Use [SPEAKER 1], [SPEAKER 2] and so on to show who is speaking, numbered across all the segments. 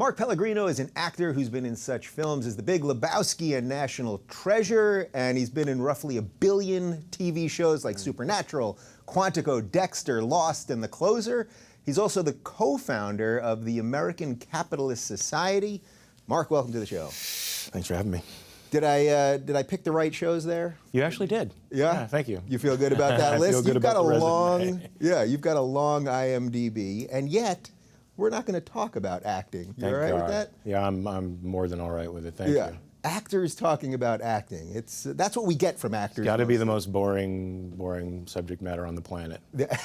[SPEAKER 1] Mark Pellegrino is an actor who's been in such films as The Big Lebowski and National Treasure, and he's been in roughly 1 billion TV shows like Supernatural, Quantico, Dexter, Lost, and The Closer. He's also the co-founder of the American Capitalist Society. Mark, welcome to the show.
[SPEAKER 2] Thanks for having me.
[SPEAKER 1] Did I pick the right shows there?
[SPEAKER 2] You actually did.
[SPEAKER 1] Yeah?
[SPEAKER 2] Thank you.
[SPEAKER 1] You feel good about that list?
[SPEAKER 2] I feel good about the resume.
[SPEAKER 1] You've got a long IMDb, and yet we're not going to talk about acting. You all right with that?
[SPEAKER 2] Yeah, I'm more than all right with it. Thank you.
[SPEAKER 1] Actors talking about acting. That's what we get from actors.
[SPEAKER 2] It's got to be the most boring subject matter on the planet.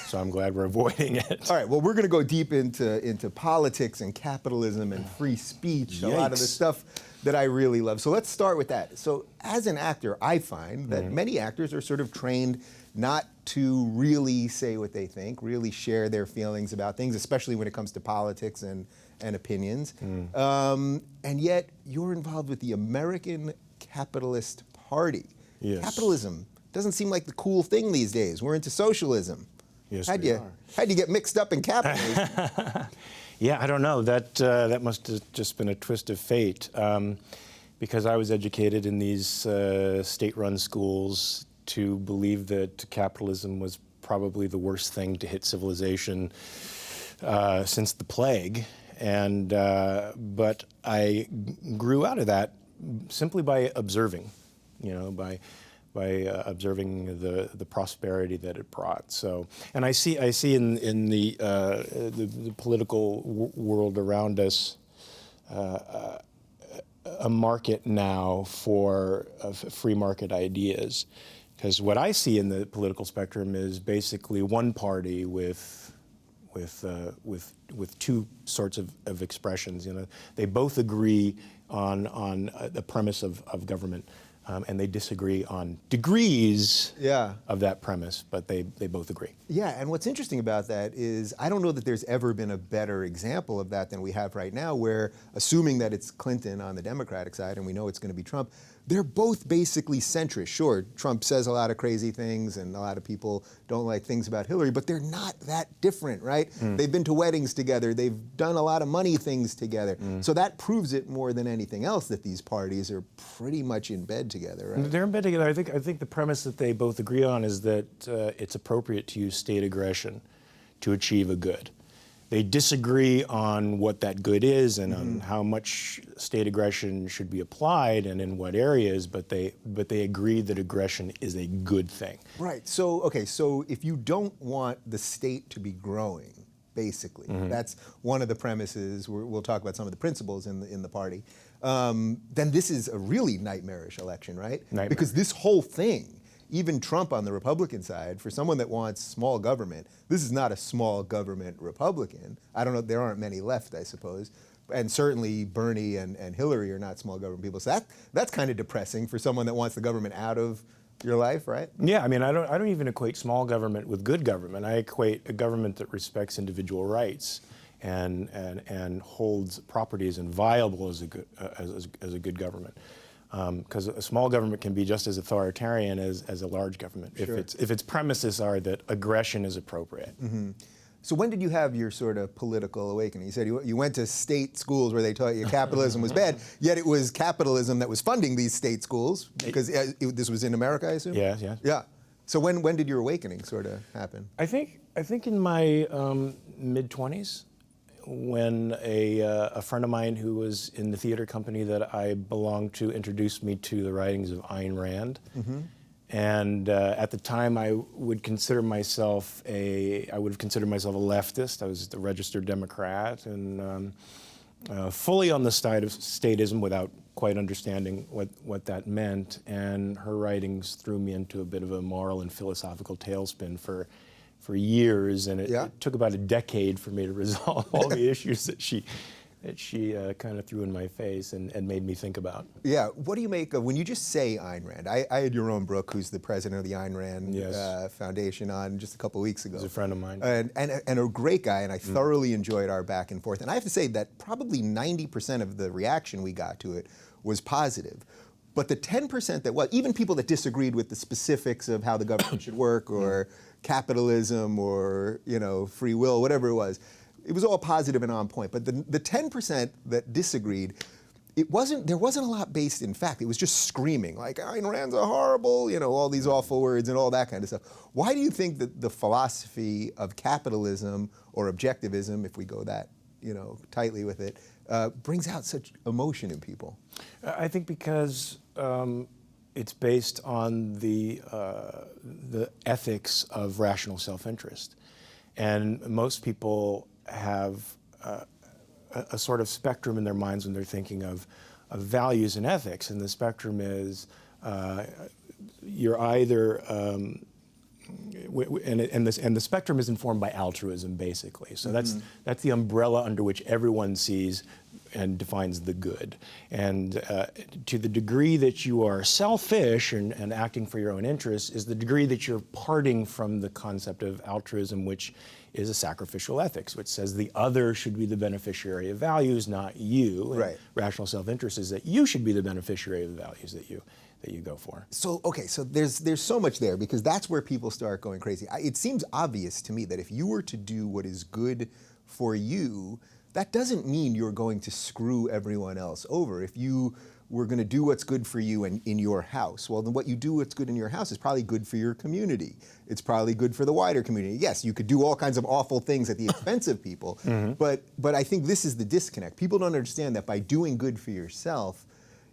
[SPEAKER 2] So I'm glad we're avoiding it.
[SPEAKER 1] All right. Well, we're going to go deep into politics and capitalism and free speech.
[SPEAKER 2] Yikes.
[SPEAKER 1] A lot of the stuff that I really love. So let's start with that. So as an actor, I find that many actors are sort of trained not to really say what they think, really share their feelings about things, especially when it comes to politics and opinions. And yet you're involved with the American Capitalist Party.
[SPEAKER 2] Yes.
[SPEAKER 1] Capitalism doesn't seem like the cool thing these days. We're into socialism.
[SPEAKER 2] Yes,
[SPEAKER 1] How'd you get mixed up in capitalism?
[SPEAKER 2] Yeah, I don't know. That must have just been a twist of fate. Because I was educated in these state-run schools to believe that capitalism was probably the worst thing to hit civilization since the plague. But I grew out of that simply by observing, by observing the prosperity that it brought. So, and I see in the political world around us a market now for free market ideas, because what I see in the political spectrum is basically one party with two sorts of expressions. They both agree on the premise of government, and they disagree on degrees of that premise, but they both agree.
[SPEAKER 1] Yeah, and what's interesting about that is I don't know that there's ever been a better example of that than we have right now, where, assuming that it's Clinton on the Democratic side, and we know it's going to be Trump, they're both basically centrist. Sure, Trump says a lot of crazy things, and a lot of people don't like things about Hillary, but they're not that different, right? They've been to weddings together. They've done a lot of money things together. So that proves it more than anything else that these parties are pretty much in bed together, right?
[SPEAKER 2] They're in bed together. I think the premise that they both agree on is that it's appropriate to use state aggression to achieve a good. They disagree on what that good is and on how much state aggression should be applied and in what areas, but they agree that aggression is a good thing.
[SPEAKER 1] Right. So, okay, so if you don't want the state to be growing, basically, that's one of the premises. We'll talk about some of the principles in the party. Then this is a really nightmarish election, right?
[SPEAKER 2] Nightmare.
[SPEAKER 1] Because this whole thing, even Trump on the Republican side, for someone that wants small government, this is not a small government Republican. I don't know, there aren't many left, I suppose. And certainly Bernie and Hillary are not small government people. So that's kind of depressing for someone that wants the government out of your life, right?
[SPEAKER 2] Yeah, I mean, I don't even equate small government with good government. I equate a government that respects individual rights and holds property as inviolable as a good government. Because a small government can be just as authoritarian as a large government if its premises are that aggression is appropriate.
[SPEAKER 1] So when did you have your sort of political awakening? You said you went to state schools where they taught you capitalism was bad, yet it was capitalism that was funding these state schools, because this was in America, I assume?
[SPEAKER 2] Yeah.
[SPEAKER 1] Yeah. So when did your awakening sort of happen?
[SPEAKER 2] I think in my mid-20s, when a friend of mine who was in the theater company that I belonged to introduced me to the writings of Ayn Rand. And at the time, I would have considered myself a leftist. I was a registered Democrat and fully on the side of statism without quite understanding what that meant. And her writings threw me into a bit of a moral and philosophical tailspin for years, and it took about a decade for me to resolve all the issues that she kind of threw in my face and made me think about. Yeah,
[SPEAKER 1] what do you make of when you just say Ayn Rand? I had Yaron Brook, who's the president of the Ayn Rand Foundation, on just a couple of weeks ago.
[SPEAKER 2] He's a friend of mine.
[SPEAKER 1] And a great guy, and I thoroughly enjoyed our back and forth. And I have to say that probably 90% of the reaction we got to it was positive. But the 10% that was, even people that disagreed with the specifics of how the government should work or capitalism or, free will, whatever it was, it was all positive and on point. But the 10% that disagreed, there wasn't a lot based in fact. It was just screaming, like, Ayn Rand's a horrible, all these awful words and all that kind of stuff. Why do you think that the philosophy of capitalism or objectivism, if we go that, tightly with it, brings out such emotion in people?
[SPEAKER 2] I think because it's based on the ethics of rational self-interest. And most people have a sort of spectrum in their minds when they're thinking of values and ethics. And the spectrum is you're either, and the spectrum is informed by altruism, basically. So that's the umbrella under which everyone sees and defines the good. And to the degree that you are selfish and acting for your own interests is the degree that you're parting from the concept of altruism, which is a sacrificial ethics, which says the other should be the beneficiary of values, not you.
[SPEAKER 1] Right.
[SPEAKER 2] Rational self-interest is that you should be the beneficiary of the values that you go for.
[SPEAKER 1] So, okay, so there's so much there, because that's where people start going crazy. It seems obvious to me that if you were to do what is good for you, that doesn't mean you're going to screw everyone else over. If you were going to do what's good for you in your house, well, then what you do what's good in your house is probably good for your community. It's probably good for the wider community. Yes, you could do all kinds of awful things at the expense of people, but I think this is the disconnect. People don't understand that by doing good for yourself,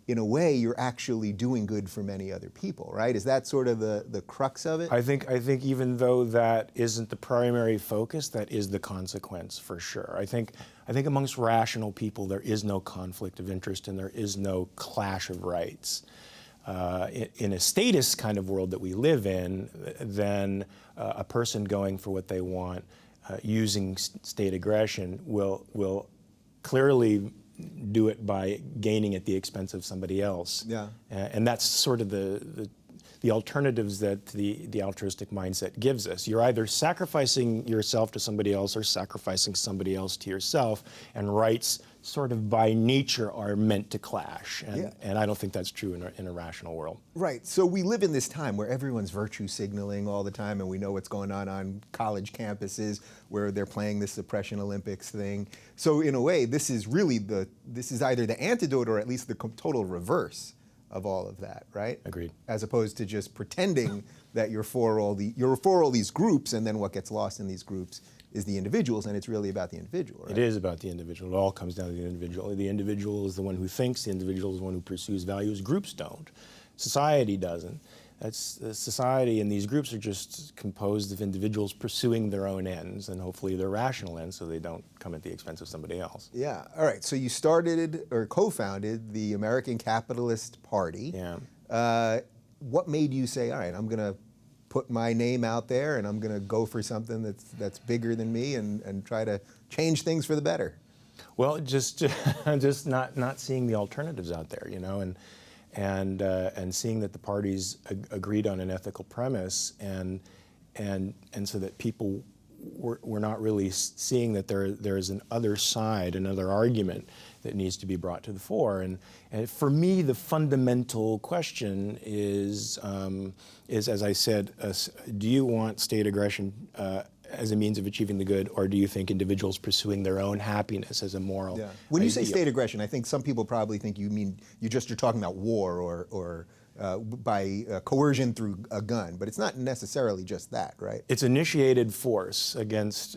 [SPEAKER 1] in a way, you're actually doing good for many other people, right? Is that sort of the crux of it?
[SPEAKER 2] I think even though that isn't the primary focus, that is the consequence for sure. I think amongst rational people there is no conflict of interest and there is no clash of rights. In a statist kind of world that we live in, then a person going for what they want, using state aggression, will clearly do it by gaining at the expense of somebody else.
[SPEAKER 1] Yeah.
[SPEAKER 2] And that's sort of the alternatives that the altruistic mindset gives us. You're either sacrificing yourself to somebody else or sacrificing somebody else to yourself, and rights sort of by nature are meant to clash. And I don't think that's true in a rational world.
[SPEAKER 1] Right. So we live in this time where everyone's virtue signaling all the time, and we know what's going on college campuses where they're playing this suppression Olympics thing. So in a way, this is really this is either the antidote or at least the total reverse of all of that, right?
[SPEAKER 2] Agreed.
[SPEAKER 1] As opposed to just pretending that you're for all these groups, and then what gets lost in these groups is the individuals, and it's really about the individual, right?
[SPEAKER 2] It is about the individual. It all comes down to the individual. The individual is the one who thinks, the individual is the one who pursues values. Groups don't. Society doesn't. Society and these groups are just composed of individuals pursuing their own ends, and hopefully their rational ends, so they don't come at the expense of somebody else.
[SPEAKER 1] Yeah. All right. So you started or co-founded the American Capitalist Party.
[SPEAKER 2] Yeah.
[SPEAKER 1] What made you say, all right, I'm going to put my name out there and I'm going to go for something that's bigger than me and try to change things for the better?
[SPEAKER 2] Well, just not seeing the alternatives out there, and seeing that the parties agreed on an ethical premise, and so that people were not really seeing that there is an other side, another argument that needs to be brought to the fore. And for me, the fundamental question is as I said, do you want state aggression as a means of achieving the good, or do you think individuals pursuing their own happiness as a moral
[SPEAKER 1] Yeah. When you say
[SPEAKER 2] ideal?
[SPEAKER 1] state aggression, I think some people probably think you mean you're talking about war or by coercion through a gun, but it's not necessarily just that, right?
[SPEAKER 2] It's initiated force against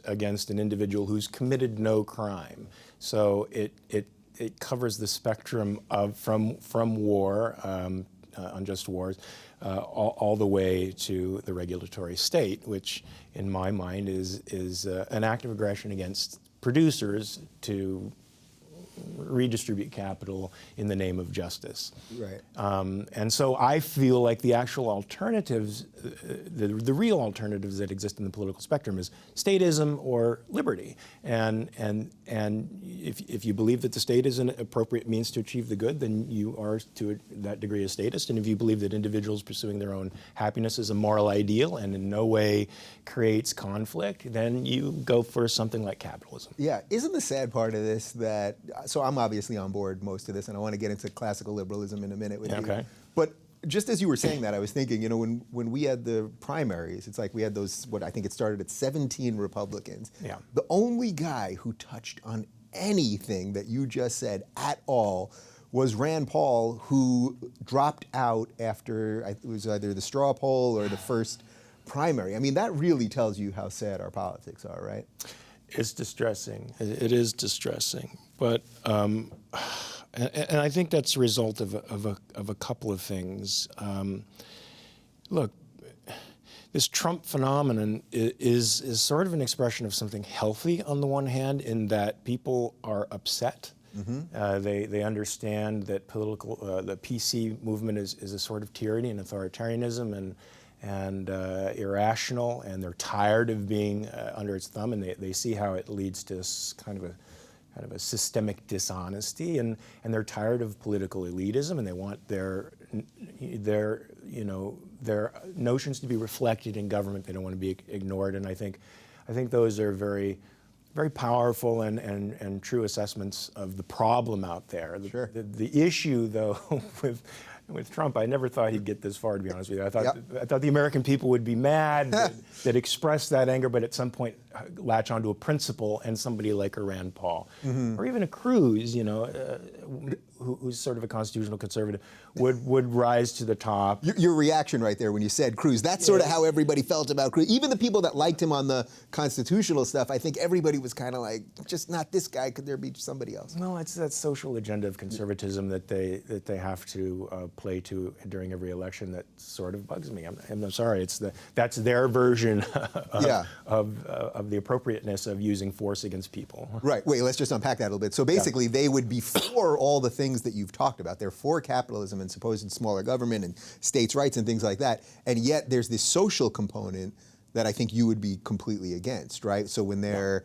[SPEAKER 2] an individual who's committed no crime. So it covers the spectrum of from war, unjust wars, all the way to the regulatory state, which in my mind is an act of aggression against producers to redistribute capital in the name of justice.
[SPEAKER 1] Right.
[SPEAKER 2] And so I feel like the actual alternatives, the real alternatives that exist in the political spectrum is statism or liberty. And if you believe that the state is an appropriate means to achieve the good, then you are to that degree a statist. And if you believe that individuals pursuing their own happiness is a moral ideal and in no way creates conflict, then you go for something like capitalism.
[SPEAKER 1] Yeah. Isn't the sad part of this that, so I'm obviously on board most of this, and I want to get into classical liberalism in a minute with you.
[SPEAKER 2] Okay.
[SPEAKER 1] But just as you were saying that, I was thinking, when we had the primaries, it's like we had those, I think it started at 17 Republicans.
[SPEAKER 2] Yeah.
[SPEAKER 1] The only guy who touched on anything that you just said at all was Rand Paul, who dropped out after, it was either the straw poll or the first primary. I mean, that really tells you how sad our politics are, right?
[SPEAKER 2] It's distressing. It is distressing. But, and I think that's a result of a couple of things. Look, this Trump phenomenon is sort of an expression of something healthy on the one hand, in that people are upset. Mm-hmm. They understand that the PC movement is a sort of tyranny and authoritarianism and irrational, and they're tired of being under its thumb, and they see how it leads to kind of a systemic dishonesty, and they're tired of political elitism, and they want their notions to be reflected in government. They don't want to be ignored, and I think those are very, very powerful and true assessments of the problem out there.
[SPEAKER 1] Sure.
[SPEAKER 2] The issue, though, with Trump, I never thought he'd get this far, to be honest with you. I thought the American people would be mad that express that anger, but at some point latch onto a principle, and somebody like a Rand Paul, or even a Cruz, who's sort of a constitutional conservative, would rise to the top.
[SPEAKER 1] Your reaction right there when you said Cruz, that's sort of how everybody felt about Cruz. Even the people that liked him on the constitutional stuff, I think everybody was kind of like, just not this guy, could there be somebody else?
[SPEAKER 2] Well, it's that social agenda of conservatism that they have to play to during every election that sort of bugs me. I'm sorry, that's their version of the appropriateness of using force against people.
[SPEAKER 1] Right, wait, let's just unpack that a little bit. So basically they would be for all the things that you've talked about. They're for capitalism and supposed smaller government and states' rights and things like that. And yet there's this social component that I think you would be completely against, right? So when they're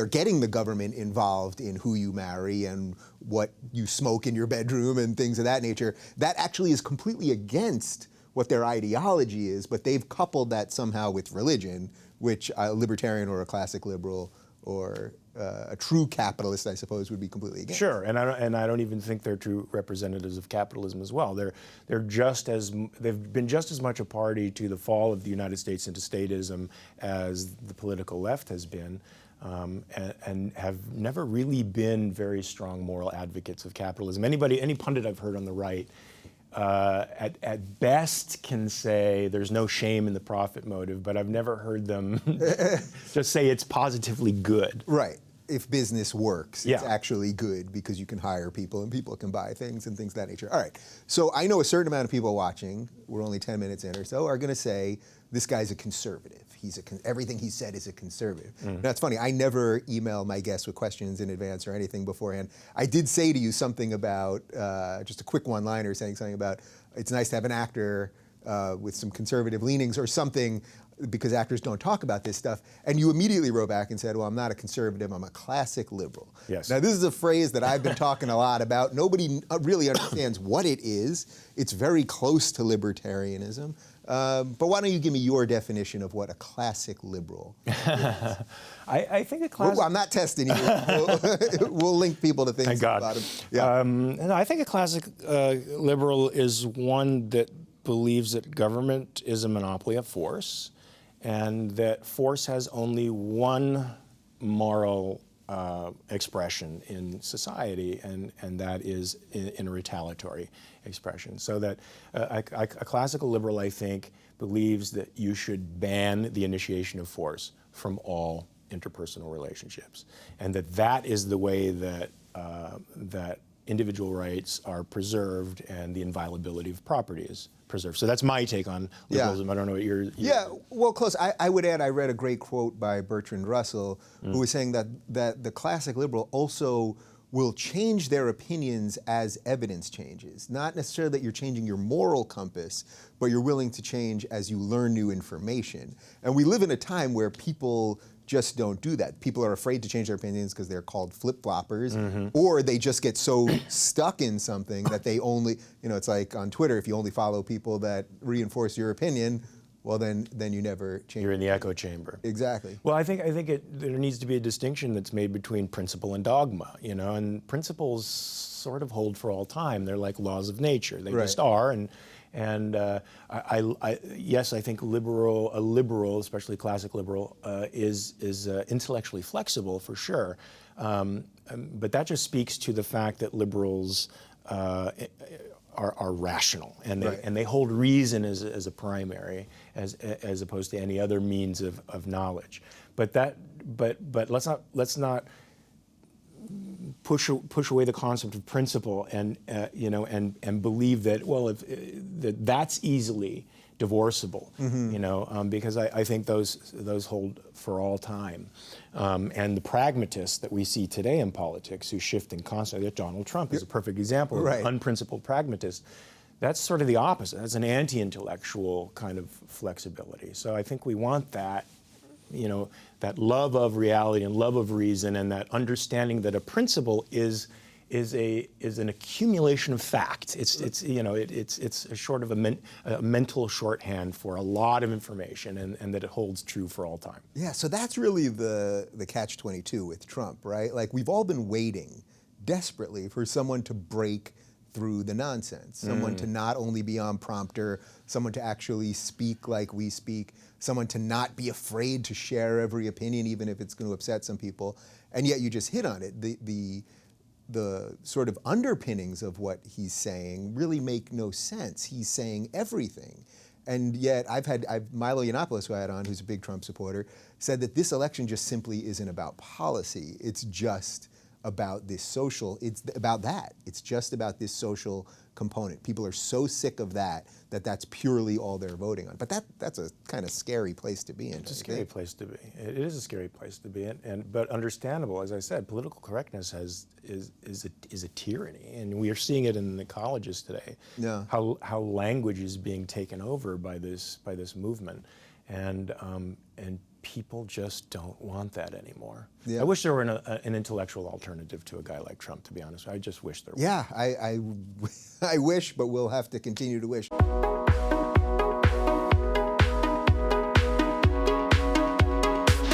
[SPEAKER 1] getting the government involved in who you marry and what you smoke in your bedroom and things of that nature, that actually is completely against what their ideology is, but they've coupled that somehow with religion, which a libertarian or a classic liberal or a true capitalist, I suppose, would be completely against.
[SPEAKER 2] Sure, and I don't even think they're true representatives of capitalism as well. They've been just as much a party to the fall of the United States into statism as the political left has been, and have never really been very strong moral advocates of capitalism. Any pundit I've heard on the right, at best can say there's no shame in the profit motive, but I've never heard them just say it's positively good.
[SPEAKER 1] Right. If business works, it's actually good because you can hire people and people can buy things and things of that nature. All right. So I know a certain amount of people watching, we're only 10 minutes in or so, are going to say, this guy's a conservative. Everything he said is a conservative. Now, it's funny, I never email my guests with questions in advance or anything beforehand. I did say to you something about, just a quick one-liner saying something about, it's nice to have an actor with some conservative leanings or something, because actors don't talk about this stuff. And you immediately wrote back and said, well, I'm not a conservative, I'm a classic liberal.
[SPEAKER 2] Yes.
[SPEAKER 1] Now, this is a phrase that I've been talking a lot about. Nobody really understands what it is. It's very close to libertarianism. But why don't you give me your definition of what a classic liberal is?
[SPEAKER 2] I think a classic...
[SPEAKER 1] Well, I'm not testing you. We'll link people to things.
[SPEAKER 2] Thank God.
[SPEAKER 1] About it. Yeah.
[SPEAKER 2] No, I think a classic liberal is one that believes that government is a monopoly of force, and that force has only one moral expression in society, and that is in a retaliatory expression. So that a classical liberal, I think, believes that you should ban the initiation of force from all interpersonal relationships, and that is the way that individual rights are preserved and the inviolability of property is preserved. So that's my take on liberalism. I don't know what your...
[SPEAKER 1] Yeah, well, close. I would add, I read a great quote by Bertrand Russell, who was saying that the classic liberal also will change their opinions as evidence changes. Not necessarily that you're changing your moral compass, but you're willing to change as you learn new information. And we live in a time where people just don't do that. People are afraid to change their opinions because they're called flip-floppers, or they just get so stuck in something that they only, it's like on Twitter, if you only follow people that reinforce your opinion, well, then you never change.
[SPEAKER 2] You're in the echo chamber.
[SPEAKER 1] Exactly.
[SPEAKER 2] Well, I think there needs to be a distinction that's made between principle and dogma, and principles sort of hold for all time. They're like laws of nature. They just are, and And yes, I think a liberal, especially classic liberal, is intellectually flexible for sure. But that just speaks to the fact that liberals are rational, and they hold reason as a primary, as opposed to any other means of knowledge. But let's not push away the concept of principle and and believe that, well, that's easily divorceable, because I think those hold for all time. And the pragmatists that we see today in politics who shift in constantly, Donald Trump is a perfect example of an unprincipled pragmatist. That's sort of the opposite. That's an anti-intellectual kind of flexibility. So I think we want that, that love of reality and love of reason, and that understanding that a principle is an accumulation of facts. It's a sort of a mental shorthand for a lot of information, and that it holds true for all time.
[SPEAKER 1] Yeah, so that's really the catch-22 with Trump, right? Like, we've all been waiting desperately for someone to break through the nonsense, someone to not only be on prompter, someone to actually speak like we speak, someone to not be afraid to share every opinion, even if it's going to upset some people. And yet you just hit on it. The sort of underpinnings of what he's saying really make no sense. He's saying everything. And yet Milo Yiannopoulos, who I had on, who's a big Trump supporter, said that this election just simply isn't about policy. It's just about this social, it's about that. It's just about this social component. People are so sick of that that's purely all they're voting on. But that's a kind of scary place to be in.
[SPEAKER 2] It's a scary place to be. It is a scary place to be in, but understandable. As I said, political correctness is a tyranny, and we are seeing it in the colleges today.
[SPEAKER 1] Yeah.
[SPEAKER 2] How language is being taken over by this movement, and people just don't want that anymore.
[SPEAKER 1] Yeah.
[SPEAKER 2] I wish there were an intellectual alternative to a guy like Trump, to be honest. I just wish there were.
[SPEAKER 1] Yeah, I wish, but we'll have to continue to wish.